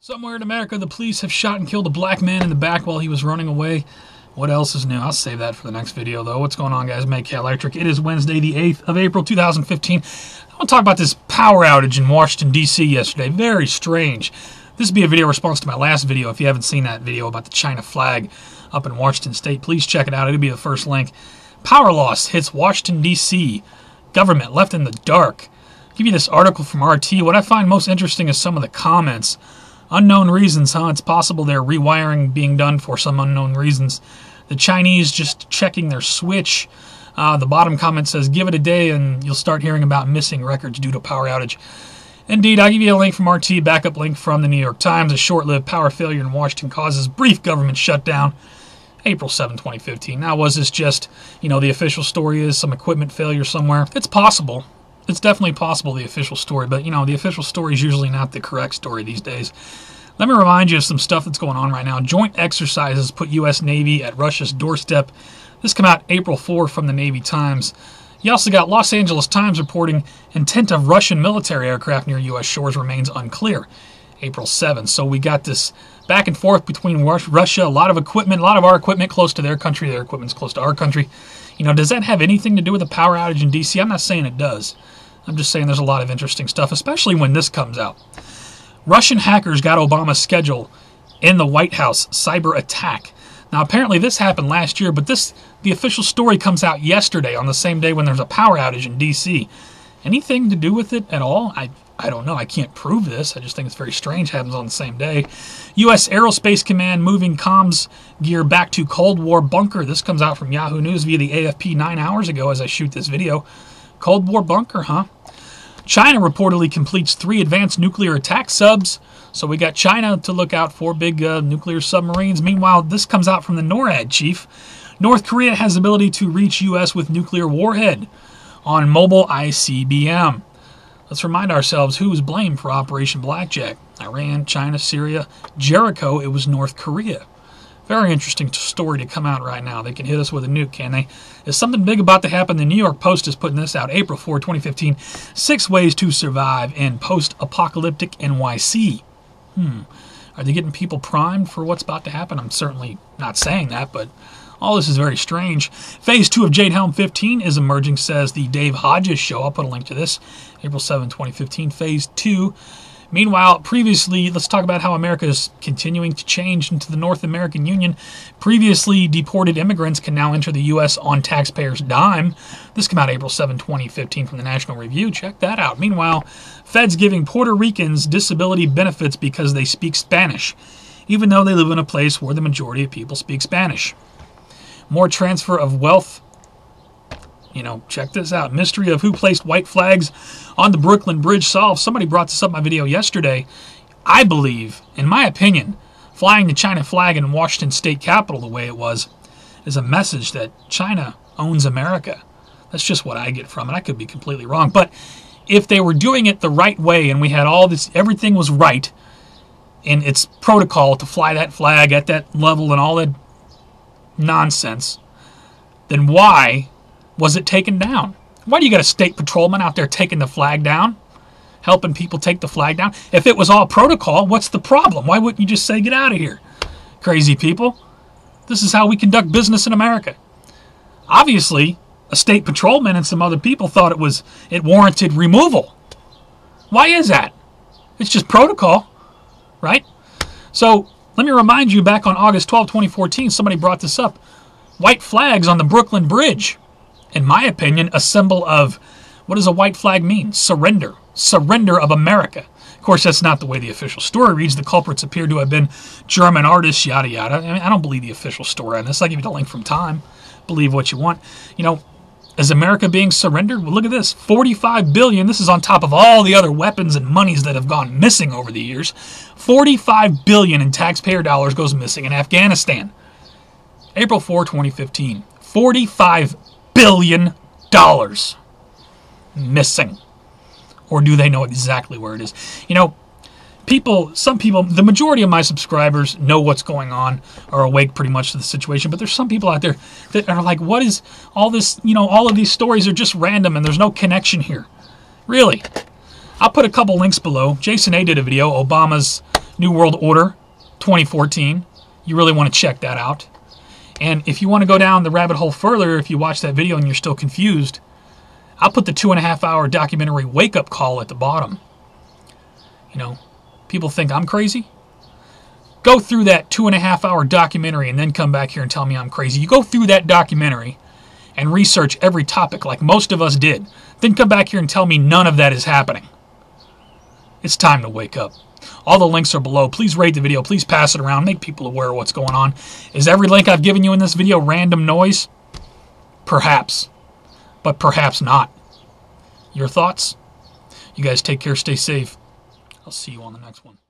Somewhere in America, the police have shot and killed a black man in the back while he was running away. What else is new? I'll save that for the next video, though. What's going on, guys? Make Electric. It is Wednesday, the 8th of April, 2015. I want to talk about this power outage in Washington, D.C. yesterday. Very strange. This would be a video response to my last video. If you haven't seen that video about the China flag up in Washington State, please check it out. It'll be the first link. Power loss hits Washington, D.C. Government left in the dark. I'll give you this article from RT. What I find most interesting is some of the comments. Unknown reasons, huh? It's possible they're rewiring being done for some unknown reasons. The Chinese just checking their switch. The bottom comment says, give it a day and you'll start hearing about missing records due to power outage. Indeed, I'll give you a link from RT, backup link from the New York Times. A short-lived power failure in Washington causes brief government shutdown. April 7, 2015. Now, was this just, the official story is some equipment failure somewhere? It's possible. It's definitely possible, the official story, but, the official story is usually not the correct story these days. Let me remind you of some stuff that's going on right now. Joint exercises put U.S. Navy at Russia's doorstep. This came out April 4 from the Navy Times. You also got Los Angeles Times reporting intent of Russian military aircraft near U.S. shores remains unclear. April 7. So we got this back and forth between Russia, a lot of equipment, a lot of our equipment close to their country, their equipment's close to our country. Does that have anything to do with the power outage in D.C.? I'm not saying it does. I'm just saying there's a lot of interesting stuff, especially when this comes out. Russian hackers got Obama's schedule in the White House. Cyberattack. Now, apparently this happened last year, but the official story comes out yesterday on the same day when there's a power outage in D.C. Anything to do with it at all? I don't know. I can't prove this. I just think it's very strange. It happens on the same day. U.S. Aerospace Command moving comms gear back to Cold War bunker. This comes out from Yahoo News via the AFP 9 hours ago as I shoot this video. Cold War bunker, huh? China reportedly completes 3 advanced nuclear attack subs. So we got China to look out for, big nuclear submarines. Meanwhile, this comes out from the NORAD chief. North Korea has the ability to reach U.S. with nuclear warhead on mobile ICBM. Let's remind ourselves who was blamed for Operation Blackjack. Iran, China, Syria, Jericho, it was North Korea. Very interesting story to come out right now. They can hit us with a nuke, can they? Is something big about to happen? The New York Post is putting this out, April 4, 2015. 6 ways to survive in post-apocalyptic NYC. Are they getting people primed for what's about to happen? I'm certainly not saying that, but all this is very strange. Phase 2 of Jade Helm 15 is emerging, says the Dave Hodges show. I'll put a link to this. April 7, 2015, Phase 2. Meanwhile, previously, let's talk about how America is continuing to change into the North American Union. Previously deported immigrants can now enter the U.S. on taxpayers' dime. This came out April 7, 2015 from the National Review. Check that out. Meanwhile, feds giving Puerto Ricans disability benefits because they speak Spanish, even though they live in a place where the majority of people speak Spanish. More transfer of wealth. Check this out. Mystery of who placed white flags on the Brooklyn Bridge solved. Somebody brought this up in my video yesterday. I believe, in my opinion, flying the China flag in Washington State Capitol the way it was is a message that China owns America. That's just what I get from it. I could be completely wrong. But if they were doing it the right way and we had all this, everything was right in its protocol to fly that flag at that level and all that nonsense, then why was it taken down? Why do you got a state patrolman out there taking the flag down? Helping people take the flag down? If it was all protocol, what's the problem? Why wouldn't you just say, get out of here? Crazy people. This is how we conduct business in America. Obviously, a state patrolman and some other people thought it warranted removal. Why is that? It's just protocol, right? So, let me remind you, back on August 12, 2014, somebody brought this up. White flags on the Brooklyn Bridge. In my opinion, a symbol of, what does a white flag mean? Surrender. Surrender of America. Of course, that's not the way the official story reads. The culprits appear to have been German artists, yada, yada. I don't believe the official story on this. I'll give you the link from Time. Believe what you want. Is America being surrendered? Well, look at this. $45 billion. This is on top of all the other weapons and monies that have gone missing over the years. $45 billion in taxpayer dollars goes missing in Afghanistan. April 4, 2015. $45 billion missing. Or do they know exactly where it is? Some people, the majority of my subscribers know what's going on, are awake pretty much to the situation, but there's some people out there that are like, what is all this, all of these stories are just random and there's no connection here. Really? I'll put a couple links below. Jason A. did a video, Obama's New World Order 2014. You really want to check that out. And if you want to go down the rabbit hole further, if you watch that video and you're still confused, I'll put the 2.5-hour documentary Wake Up Call at the bottom. You know, people think I'm crazy. Go through that 2.5-hour documentary and then come back here and tell me I'm crazy. You go through that documentary and research every topic like most of us did. Then come back here and tell me none of that is happening. It's time to wake up. All the links are below. Please rate the video. Please pass it around. Make people aware of what's going on. Is every link I've given you in this video random noise? Perhaps. But perhaps not. Your thoughts? You guys take care. Stay safe. I'll see you on the next one.